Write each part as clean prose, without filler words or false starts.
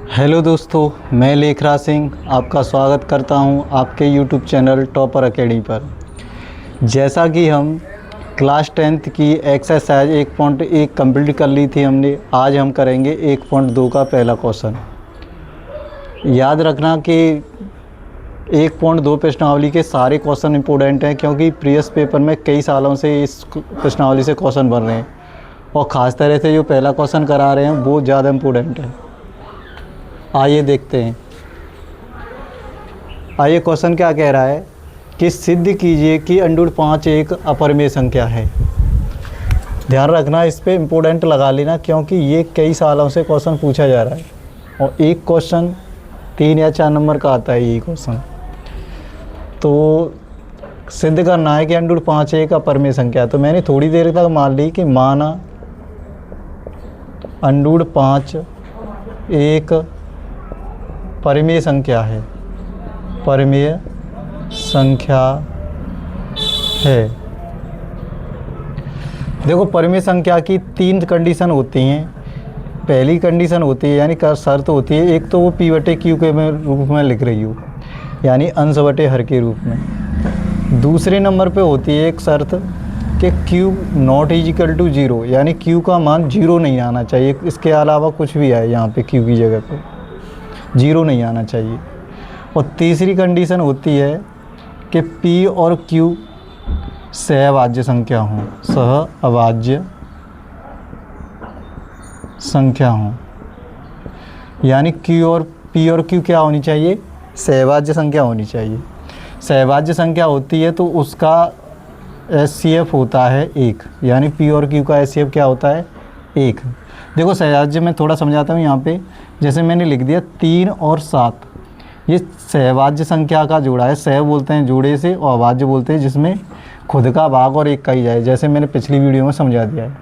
Hello दोस्तों, मैं लेखराज सिंह आपका स्वागत करता हूं आपके यूट्यूब चैनल टॉपर अकेडमी पर। जैसा कि हम क्लास 10th की एक्सरसाइज 1.1 कंप्लीट कर ली थी हमने, आज हम करेंगे 1.2 का पहला क्वेश्चन। याद रखना कि 1.2 प्रश्नावली के सारे क्वेश्चन इंपॉर्टेंट हैं, क्योंकि प्रीवियस पेपर में कई सालों से इस प्रश्नावली से क्वेश्चन बन रहे हैं और ख़ास तरह से जो पहला क्वेश्चन करा रहे हैं वो ज़्यादा इम्पोर्टेंट है। आइए देखते हैं। आइए, क्वेश्चन क्या कह रहा है कि सिद्ध कीजिए कि √5 एक अपरिमेय संख्या है। ध्यान रखना, इस पे इम्पोर्टेंट लगा लेना, क्योंकि ये कई सालों से क्वेश्चन पूछा जा रहा है और एक क्वेश्चन 3 या 4 नंबर का आता है ये क्वेश्चन। तो सिद्ध करना है कि √5 एक अपरिमेय संख्या है। तो मैंने थोड़ी देर तक मान ली कि माना √5 एक परिमेय संख्या है, परिमेय संख्या है। देखो, परिमेय संख्या की 3 कंडीशन होती हैं। पहली कंडीशन होती है, यानी शर्त होती है, एक तो वो P/Q के रूप में लिख रही हो, यानी अंश बटे हर के रूप में। दूसरे नंबर पे होती है एक शर्त कि Q ≠ 0, यानी Q का मान 0 नहीं आना चाहिए, इसके अलावा कुछ भी आए यहाँ पे Q की जगह पे 0 नहीं आना चाहिए। और तीसरी कंडीशन होती है कि P और Q सहअभाज्य संख्या हों, सहअभाज्य संख्या हों, यानी P और Q क्या होनी चाहिए? सहअभाज्य संख्या होनी चाहिए। सहअभाज्य संख्या होती है तो उसका HCF होता है 1, यानी P और Q का HCF क्या होता है? 1। देखो, सहअभाज्य में थोड़ा समझाता हूँ यहाँ पे। जैसे मैंने लिख दिया 3 और 7, ये सहअभाज्य संख्या का जोड़ा है। सह बोलते हैं जोड़े से और अभाज्य बोलते हैं जिसमें खुद का भाग और एक का ही जाए, जैसे मैंने पिछली वीडियो में समझा दिया है।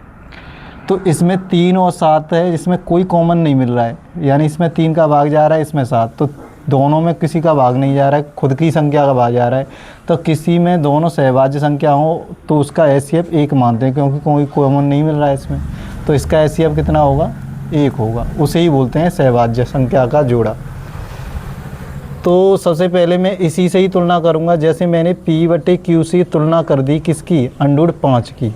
तो इसमें 3 और 7 है, जिसमें कोई कॉमन नहीं मिल रहा है, यानी इसमें 3 का भाग जा रहा है, इसमें 7, तो दोनों में किसी का भाग नहीं जा रहा है, खुद की संख्या का भाग जा रहा है। तो किसी में दोनों सहअभाज्य संख्या हो तो उसका HCF 1 मानते हैं, क्योंकि कोई कॉमन नहीं मिल रहा है इसमें। तो इसका HCF कितना होगा? 1 होगा। उसे ही बोलते हैं सहअभाज्य संख्या का जोड़ा। तो सबसे पहले मैं इसी से ही तुलना करूंगा। जैसे मैंने P/Q से तुलना कर दी किसकी? √5 की,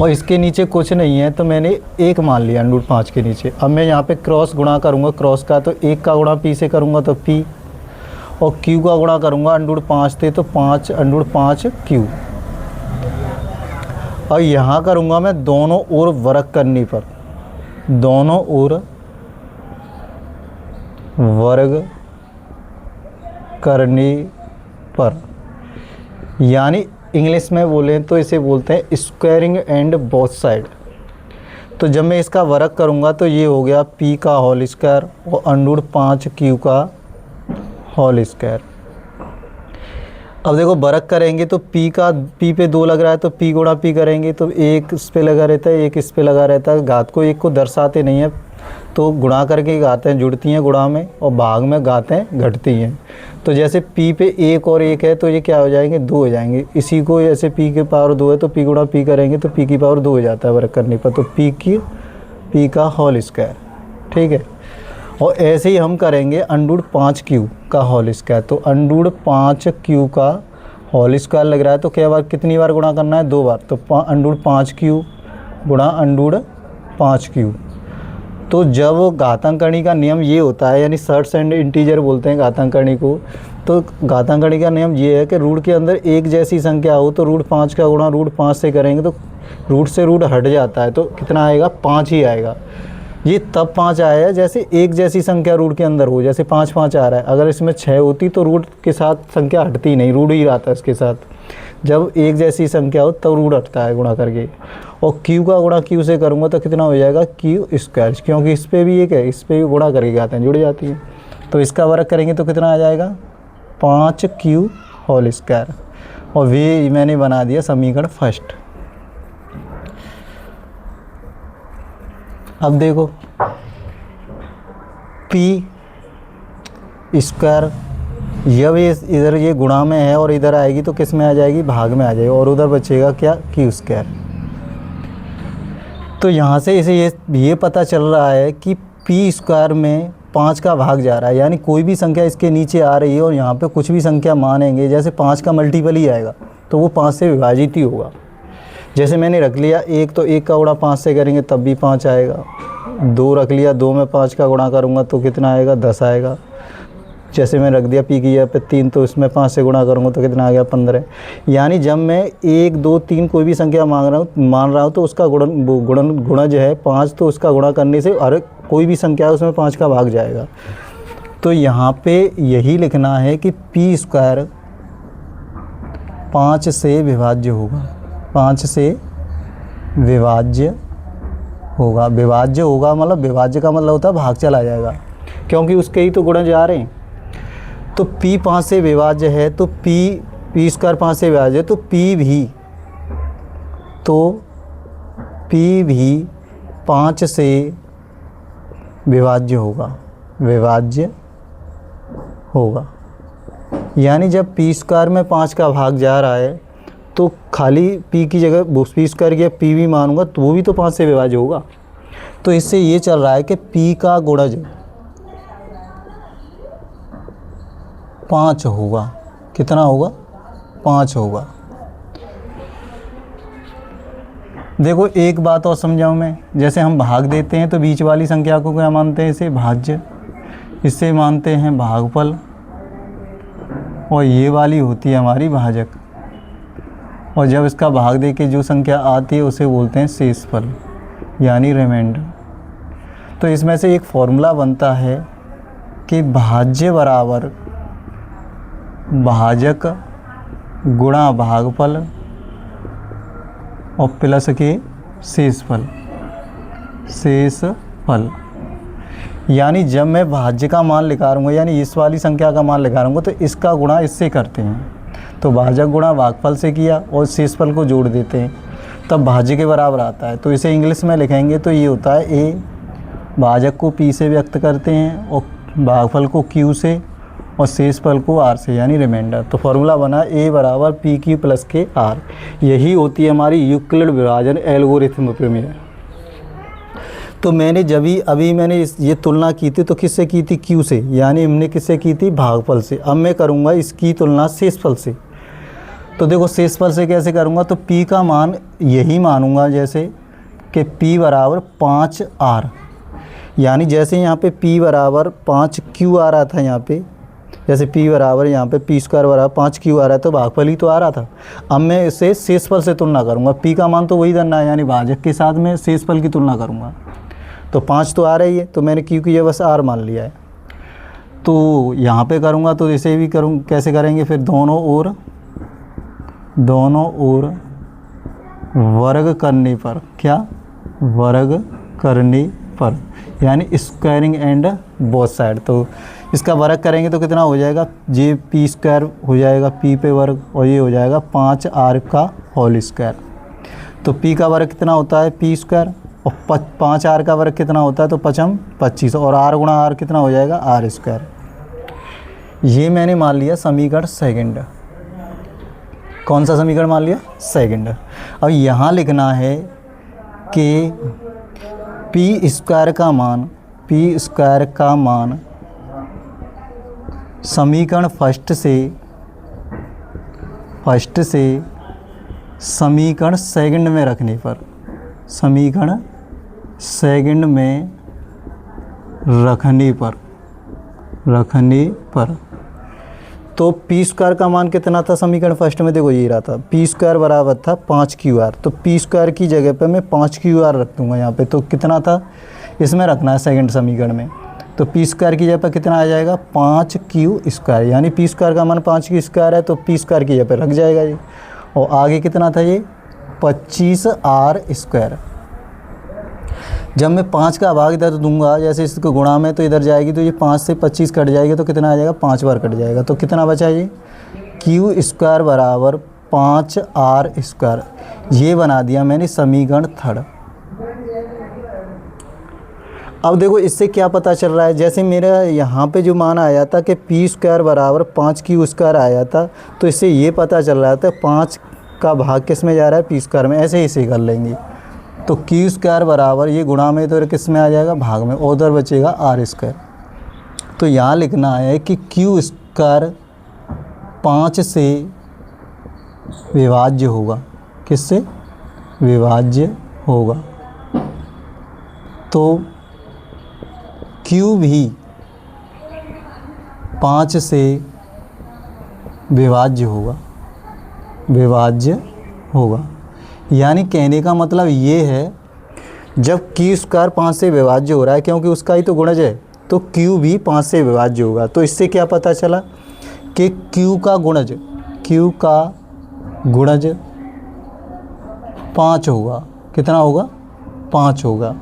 और इसके नीचे कुछ नहीं है तो मैंने 1 मान लिया √5 के नीचे। अब मैं यहाँ पे क्रॉस गुणा करूँगा क्रॉस का, तो 1 का गुणा P से करूँगा तो P, और Q का गुणा करूँगा √5 से तो 5 √5Q। और यहाँ करूँगा मैं दोनों ओर वर्ग करने पर, दोनों ओर वर्ग करने पर, यानी इंग्लिश में बोलें तो इसे बोलते हैं स्क्वायरिंग एंड बोथ साइड। तो जब मैं इसका वर्ग करूँगा तो ये हो गया P का होल स्क्वायर और √5Q का होल स्क्वायर। अब देखो, वर्ग करेंगे तो P पे 2 लग रहा है, तो P गुणा P करेंगे तो 1 इस पे लगा रहता है, 1 इस पे लगा रहता है। घात को 1 को दर्शाते नहीं है, तो गुणा करके घातें जुड़ती हैं गुणा में, और भाग में घातें घटती हैं। तो जैसे P पे 1 और 1 है तो ये क्या हो जाएंगे? 2 हो जाएंगे। इसी को जैसे P की पावर 2 है तो P गुणा P करेंगे तो P की पावर 2 हो जाता है वर्ग करने पर, तो P का होल स्क्वायर। ठीक है। और ऐसे ही हम करेंगे √5Q का होल स्क्वायर। तो √5Q का होल स्क्वायर लग रहा है, तो कितनी बार गुणा करना है? 2 बार। तो √5Q गुणा √5Q। तो जब घातांकनी का नियम ये होता है, यानी सर्ट्स एंड इंटीजर बोलते हैं घातांकनी को, तो घातांकनी का नियम ये है कि रूट के अंदर एक जैसी संख्या हो तो √5 का गुणा √5 से करेंगे तो रूट से रूट हट जाता है, तो कितना आएगा? 5 ही आएगा। ये तब 5 आया है जैसे एक जैसी संख्या रूट के अंदर हो, जैसे 5 5 आ रहा है। अगर इसमें 6 होती तो रूट के साथ संख्या हटती नहीं, रूट ही रहता है इसके साथ। जब एक जैसी संख्या हो तब रूट हटता है गुणा करके। और Q का गुणा Q से करूँगा तो कितना हो जाएगा? Q², क्योंकि इस पर भी एक है, इस पर भी गुणा करके आते हैं, जुड़ जाती है। तो इसका वर्ग करेंगे तो कितना आ जाएगा? 5Q whole square. और वे मैंने बना दिया समीकरण फर्स्ट। अब देखो, P² जब ये इधर ये गुणा में है और इधर आएगी तो किस में आ जाएगी? भाग में आ जाएगी, और उधर बचेगा क्या? Q²। तो यहाँ से इसे ये पता चल रहा है कि पी स्क्वायर में 5 का भाग जा रहा है, यानी कोई भी संख्या इसके नीचे आ रही है और यहाँ पे कुछ भी संख्या मानेंगे, जैसे 5 का मल्टीपल ही आएगा तो वो 5 से विभाजित ही होगा। जैसे मैंने रख लिया 1, तो 1 का गुणा 5 से करेंगे तब भी 5 आएगा। 2 रख लिया, 2 में 5 का गुणा करूँगा तो कितना आएगा, 10 आएगा। जैसे मैं रख दिया पी की जगह पे 3, तो इसमें 5 से गुणा करूँगा तो कितना आ गया, 15। यानी जब मैं 1, 2, 3 कोई भी संख्या मान रहा हूँ तो उसका गुणा जो है 5, तो उसका गुणा करने से हर कोई भी संख्या है उसमें 5 का भाग जाएगा। तो यहाँ पे यही लिखना है कि पी स्क्वायर 5 से विभाज्य होगा, 5 से विभाज्य होगा। विभाज्य होगा मतलब विभाज्य का मतलब होता है भाग चला जाएगा, क्योंकि उसके ही तो गुणज आ रहे हैं। तो P 5 से विभाज्य है तो P स्क्वायर 5 से विभाज्य है तो P भी 5 से विभाज्य होगा। यानी जब P स्क्वायर में 5 का भाग जा रहा है तो खाली P की जगह P स्क्वायर की P भी मानूंगा तो वो भी तो 5 से विभाज्य होगा। तो इससे ये चल रहा है कि P का गुणज 5 होगा। कितना होगा, 5 होगा। देखो एक बात और समझाऊं मैं, जैसे हम भाग देते हैं तो बीच वाली संख्या को क्या मानते हैं, इसे भाज्य, इससे मानते हैं भागफल, और ये वाली होती है हमारी भाजक। और जब इसका भाग दे के जो संख्या आती है उसे बोलते हैं शेषफल यानी रिमाइंडर। तो इसमें से एक फॉर्मूला बनता है कि भाज्य बराबर भाजक गुणा भागफल और प्लस के शेषफल। यानी जब मैं भाज्य का मान निकालूंगा यानी इस वाली संख्या का मान निकालूंगा तो इसका गुणा इससे करते हैं, तो भाजक गुणा भागफल से किया और शेषफल को जोड़ देते हैं तब भाज्य के बराबर आता है। तो इसे इंग्लिश में लिखेंगे तो ये होता है ए, भाजक को पी से व्यक्त करते हैं और भागफल को क्यू से और शेषफल को आर से यानी रिमाइंडर। तो फॉर्मूला बना ए बराबर पी क्यू प्लस के आर। यही होती है हमारी यूक्लिड विभाजन एल्गोरिथम प्रमेय। तो मैंने अभी मैंने ये तुलना की थी तो किससे की थी, क्यू से, यानी हमने किससे की थी, भागफल से। अब मैं करूँगा इसकी तुलना शेषफल से। तो देखो शेषफल से कैसे करूँगा, तो p का मान यही मानूंगा जैसे कि p बराबर 5r, यानी जैसे यहाँ पे p बराबर 5q आ रहा था, यहाँ पे जैसे p बराबर यहाँ पे p स्क्वायर बराबर 5q आ रहा है तो भागफल ही तो आ रहा था। अब मैं इसे शेषफल से तुलना करूँगा, p का मान तो वही करना है यानी भाजक के साथ में शेषफल की तुलना करूँगा। तो 5 तो आ रही है तो मैंने q की ये बस r मान लिया है। तो यहाँ पे करूँगा तो इसे भी कैसे करेंगे, फिर दोनों ओर वर्ग करने पर, क्या वर्ग करने पर, यानी स्क्वायरिंग एंड बोथ साइड। तो इसका वर्ग करेंगे तो कितना हो जाएगा, जे पी स्क्वायर हो जाएगा p पे वर्ग और ये हो जाएगा 5r का होल स्क्वायर। तो p का वर्ग कितना होता है p स्क्वायर और 5r का वर्ग कितना होता है तो 5 25 और r गुणा r कितना हो जाएगा r स्क्वायर। ये मैंने मान लिया समीकरण सेकंड। कौन सा समीकरण मान लिया, सेकंड। अब यहाँ लिखना है कि p स्क्वायर का मान समीकरण फर्स्ट से समीकरण सेकंड में रखने पर तो p स्क्वायर का मान कितना था समीकरण फर्स्ट में, देखो ये रहा था p स्क्वायर बराबर था 5qr। तो p स्क्वायर की जगह पे मैं 5qr रख दूँगा यहाँ पे, तो कितना था इसमें रखना है सेकंड समीकरण में। तो p स्क्वायर की जगह पर कितना आ जाएगा 5q स्क्वायर, यानी p स्क्वायर का मान 5q स्क्वायर है तो p स्क्वायर की जगह पर रख जाएगा ये। और आगे कितना था ये 25r स्क्वायर। जब मैं 5 का भाग इधर दूंगा जैसे इसको गुणा में तो इधर जाएगी तो ये 5 से 25 कट जाएगी तो कितना आ जाएगा 5 बार कट जाएगा। तो कितना बचा ये q स्क्वायर बराबर 5r स्क्वायर। ये बना दिया मैंने समीकरण थर्ड। अब देखो इससे क्या पता चल रहा है, जैसे मेरा यहाँ पे जो मान आया था कि p स्क्वायर बराबर 5q स्क्वायर आया था तो इससे ये पता चल रहा था 5 का भाग किस में जा रहा है p स्क्वायर में। ऐसे ही इसे कर लेंगे तो क्यू स्क्वायर बराबर ये गुणा में तो किस में आ जाएगा, भाग में, और उधर बचेगा आर स्क्वायर। तो यहाँ लिखना है कि क्यू स्क्वायर 5 से विभाज्य होगा, किससे विभाज्य होगा। तो क्यू भी 5 से विभाज्य होगा, विभाज्य होगा। यानी कहने का मतलब ये है, जब क्यू स्क्वायर 5 से विभाज्य हो रहा है, क्योंकि उसका ही तो गुणज है, तो क्यू भी 5 से विभाज्य होगा। तो इससे क्या पता चला कि क्यू का गुणज 5 होगा। कितना होगा, 5 होगा।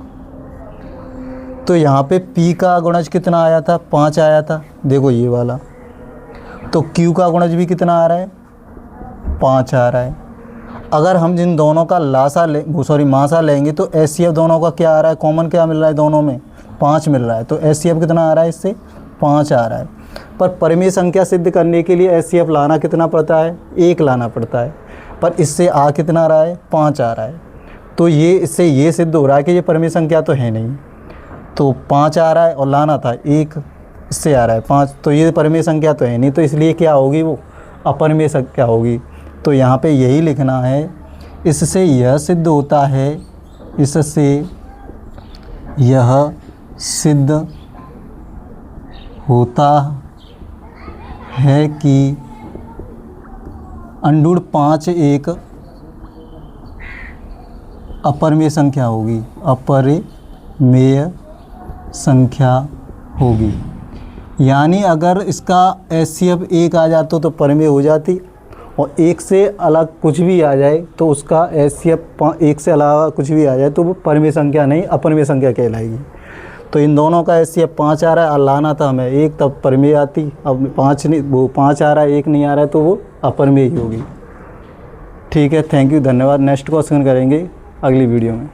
तो यहाँ पे P का गुणज कितना आया था, 5 आया था, देखो ये वाला। तो Q का गुणज भी कितना आ रहा है, 5 आ रहा है। अगर हम जिन दोनों का मासा लेंगे तो HCF दोनों का क्या आ रहा है, कॉमन क्या मिल रहा है दोनों में, 5 मिल रहा है। तो HCF कितना आ रहा है, इससे 5 आ रहा है। पर परिमेय संख्या सिद्ध करने के लिए HCF लाना कितना पड़ता है, 1 लाना पड़ता है। पर इससे आ कितना रहा है, 5 आ रहा है। तो ये इससे ये सिद्ध हो रहा है कि ये परिमेय संख्या तो है नहीं। तो 5 आ रहा है और लाना था 1, इससे आ रहा है 5, तो ये परिमेय संख्या तो है नहीं। तो इसलिए क्या होगी, वो अपरिमेय संख्या होगी। तो यहाँ पे यही लिखना है, इससे यह सिद्ध होता है, इससे यह सिद्ध होता है कि √5 एक अपरिमेय संख्या होगी, अपरिमेय संख्या होगी। यानी अगर इसका HCF 1 आ जाता तो परिमेय हो जाती, और 1 से अलग कुछ भी आ जाए तो उसका HCF 1 से अलावा कुछ भी आ जाए तो वो परिमेय संख्या नहीं, अपरिमेय संख्या कहलाएगी। तो इन दोनों का HCF 5 आ रहा है और लाना था हमें 1, तब परिमेय आती। अब 5 नहीं, वो 5 आ रहा है, 1 नहीं आ रहा है, तो वो अपरिमेय ही होगी। ठीक है, थैंक यू, धन्यवाद। नेक्स्ट क्वेश्चन करेंगे अगली वीडियो में।